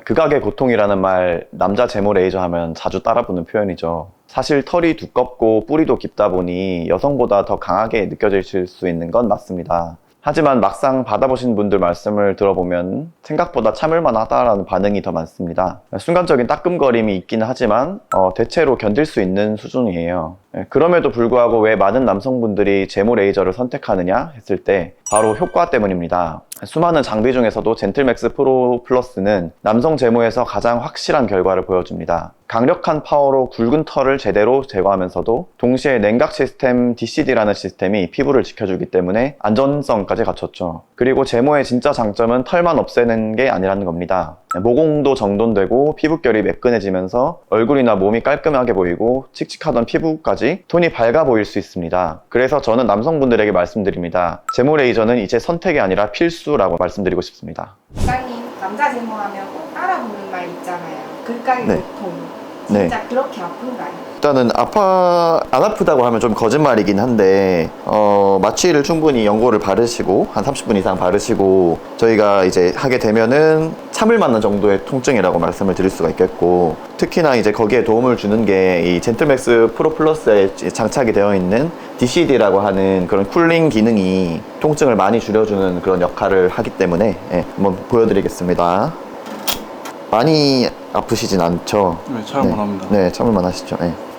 극악의 고통이라는 말, 남자 제모 레이저 하면 자주 따라붙는 표현이죠. 사실 털이 두껍고 뿌리도 깊다 보니 여성보다 더 강하게 느껴질 수 있는 건 맞습니다. 하지만 막상 받아보신 분들 말씀을 들어보면 생각보다 참을만 하다라는 반응이 더 많습니다. 순간적인 따끔거림이 있기는 하지만 대체로 견딜 수 있는 수준이에요. 그럼에도 불구하고 왜 많은 남성분들이 제모 레이저를 선택하느냐 했을 때 바로 효과 때문입니다. 수많은 장비 중에서도 젠틀맥스 프로 플러스는 남성 제모에서 가장 확실한 결과를 보여줍니다. 강력한 파워로 굵은 털을 제대로 제거하면서도 동시에 냉각 시스템 DCD라는 시스템이 피부를 지켜주기 때문에 안전성까지 갖췄죠. 그리고 제모의 진짜 장점은 털만 없애는 게 아니라는 겁니다. 모공도 정돈되고 피부결이 매끈해지면서 얼굴이나 몸이 깔끔하게 보이고 칙칙하던 피부까지 톤이 밝아 보일 수 있습니다. 그래서 저는 남성분들에게 말씀드립니다. 제모 레이저는 이제 선택이 아니라 필수라고 말씀드리고 싶습니다. 부장님, 남자 제모하면 꼭 따라붙는 말 있잖아요. 극강의 네. 고통. 네. 진짜 그렇게 아픈가요? 일단은 안 아프다고 하면 좀 거짓말이긴 한데 마취를 충분히 연고를 바르시고 한 30분 이상 바르시고 저희가 이제 하게 되면은 참을 만한 정도의 통증이라고 말씀을 드릴 수가 있겠고, 특히나 이제 거기에 도움을 주는 게 이 젠틀맥스 프로 플러스에 장착이 되어 있는 DCD라고 하는 그런 쿨링 기능이 통증을 많이 줄여주는 그런 역할을 하기 때문에 한번 보여드리겠습니다. 많이 아프시진 않죠? 네, 참을만 합니다. 네, 참을만 하시죠.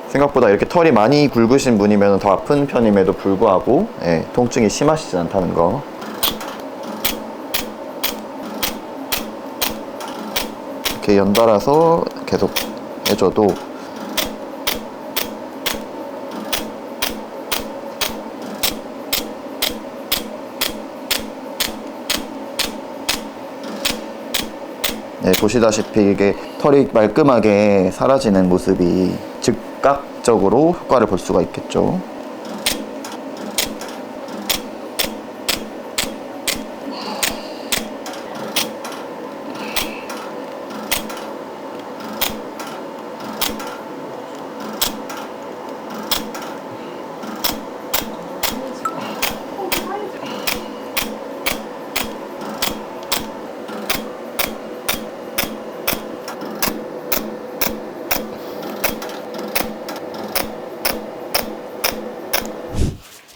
생각보다 이렇게 털이 많이 굵으신 분이면 더 아픈 편임에도 불구하고 통증이 심하시진 않다는 거. 이렇게 연달아서 계속 해줘도 보시다시피 이게 털이 말끔하게 사라지는 모습이 즉각적으로 효과를 볼 수가 있겠죠.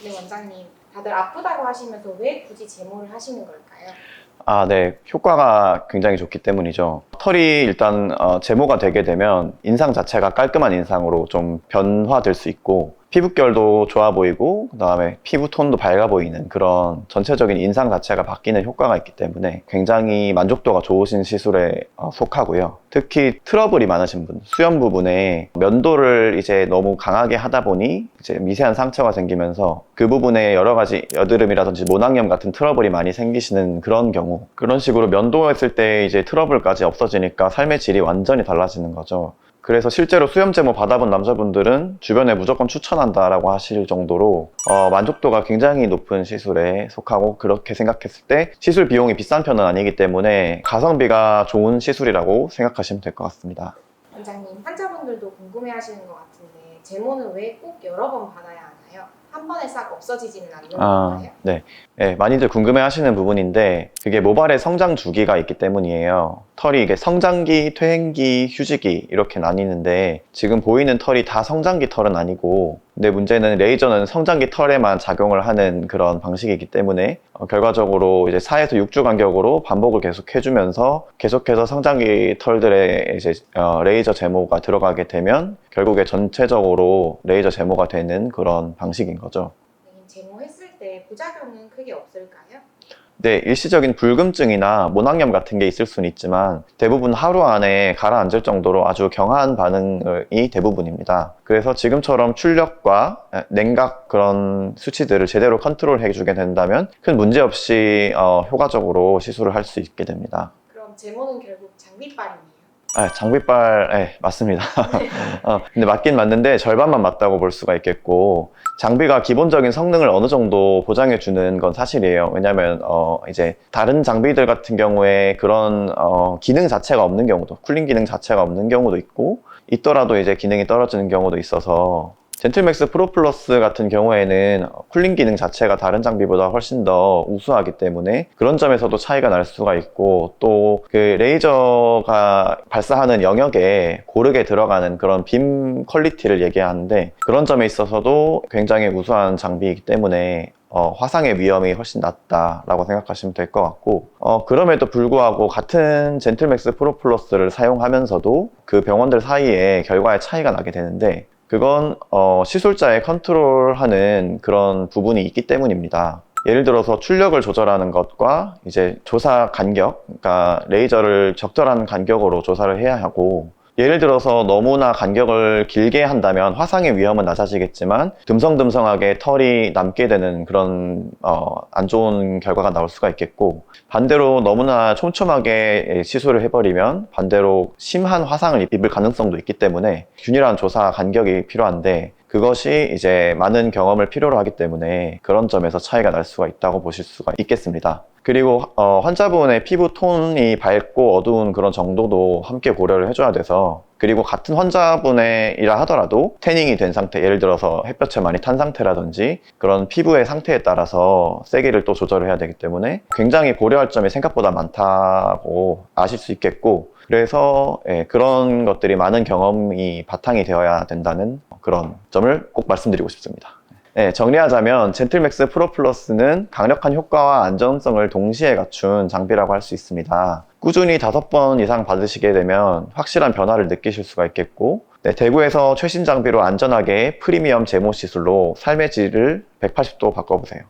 네, 원장님. 다들 아프다고 하시면서 왜 굳이 제모를 하시는 걸까요? 네. 효과가 굉장히 좋기 때문이죠. 털이 일단 제모가 되게 되면 인상 자체가 깔끔한 인상으로 좀 변화될 수 있고, 피부결도 좋아 보이고, 그 다음에 피부톤도 밝아 보이는 그런 전체적인 인상 자체가 바뀌는 효과가 있기 때문에 굉장히 만족도가 좋으신 시술에 속하고요. 특히 트러블이 많으신 분, 수염 부분에 면도를 이제 너무 강하게 하다 보니 이제 미세한 상처가 생기면서 그 부분에 여러 가지 여드름이라든지 모낭염 같은 트러블이 많이 생기시는 그런 경우, 그런 식으로 면도했을 때 이제 트러블까지 없어지니까 삶의 질이 완전히 달라지는 거죠. 그래서 실제로 수염 제모 받아본 남자분들은 주변에 무조건 추천한다라고 하실 정도로 만족도가 굉장히 높은 시술에 속하고, 그렇게 생각했을 때 시술 비용이 비싼 편은 아니기 때문에 가성비가 좋은 시술이라고 생각하시면 될 것 같습니다. 원장님, 환자분들도 궁금해하시는 것 같은데 제모는 왜 꼭 여러 번 받아야 하나요? 한 번에 싹 없어지지는 않는 건가요? 네. 많이들 궁금해 하시는 부분인데, 그게 모발의 성장 주기가 있기 때문이에요. 털이 이게 성장기, 퇴행기, 휴지기 이렇게 나뉘는데, 지금 보이는 털이 다 성장기 털은 아니고, 근데 문제는 레이저는 성장기 털에만 작용을 하는 그런 방식이기 때문에 결과적으로 이제 4에서 6주 간격으로 반복을 계속 해주면서 계속해서 성장기 털들의 이제 레이저 제모가 들어가게 되면 결국에 전체적으로 레이저 제모가 되는 그런 방식인 거죠. 제모했을 때 부작용은 크게 없을까요? 네, 일시적인 불금증이나 모낭염 같은 게 있을 수는 있지만 대부분 하루 안에 가라앉을 정도로 아주 경한 반응이 대부분입니다. 그래서 지금처럼 출력과 냉각 그런 수치들을 제대로 컨트롤해 주게 된다면 큰 문제 없이 효과적으로 시술을 할 수 있게 됩니다. 그럼 제모는 결국 장비빨이네요. 장비빨, 맞습니다. 근데 맞긴 맞는데 절반만 맞다고 볼 수가 있겠고, 장비가 기본적인 성능을 어느 정도 보장해 주는 건 사실이에요. 왜냐면 이제 다른 장비들 같은 경우에 그런 기능 자체가 없는 경우도, 쿨링 기능 자체가 없는 경우도 있고, 있더라도 이제 기능이 떨어지는 경우도 있어서 젠틀맥스 프로 플러스 같은 경우에는 쿨링 기능 자체가 다른 장비보다 훨씬 더 우수하기 때문에 그런 점에서도 차이가 날 수가 있고, 또 그 레이저가 발사하는 영역에 고르게 들어가는 그런 빔 퀄리티를 얘기하는데, 그런 점에 있어서도 굉장히 우수한 장비이기 때문에 화상의 위험이 훨씬 낮다라고 생각하시면 될 것 같고, 그럼에도 불구하고 같은 젠틀맥스 프로 플러스를 사용하면서도 그 병원들 사이에 결과에 차이가 나게 되는데, 그건 시술자의 컨트롤하는 그런 부분이 있기 때문입니다. 예를 들어서 출력을 조절하는 것과 이제 조사 간격, 그러니까 레이저를 적절한 간격으로 조사를 해야 하고, 예를 들어서 너무나 간격을 길게 한다면 화상의 위험은 낮아지겠지만 듬성듬성하게 털이 남게 되는 그런 안 좋은 결과가 나올 수가 있겠고, 반대로 너무나 촘촘하게 시술을 해버리면 반대로 심한 화상을 입을 가능성도 있기 때문에 균일한 조사 간격이 필요한데, 그것이 이제 많은 경험을 필요로 하기 때문에 그런 점에서 차이가 날 수가 있다고 보실 수가 있겠습니다. 그리고 환자분의 피부 톤이 밝고 어두운 그런 정도도 함께 고려를 해줘야 돼서, 그리고 같은 환자분이라 하더라도 태닝이 된 상태, 예를 들어서 햇볕에 많이 탄 상태라든지 그런 피부의 상태에 따라서 세기를 또 조절을 해야 되기 때문에 굉장히 고려할 점이 생각보다 많다고 아실 수 있겠고, 그래서 그런 것들이 많은 경험이 바탕이 되어야 된다는 그런 점을 꼭 말씀드리고 싶습니다. 정리하자면 젠틀맥스 프로 플러스는 강력한 효과와 안전성을 동시에 갖춘 장비라고 할 수 있습니다. 꾸준히 5번 이상 받으시게 되면 확실한 변화를 느끼실 수가 있겠고, 대구에서 최신 장비로 안전하게 프리미엄 제모 시술로 삶의 질을 180도 바꿔보세요.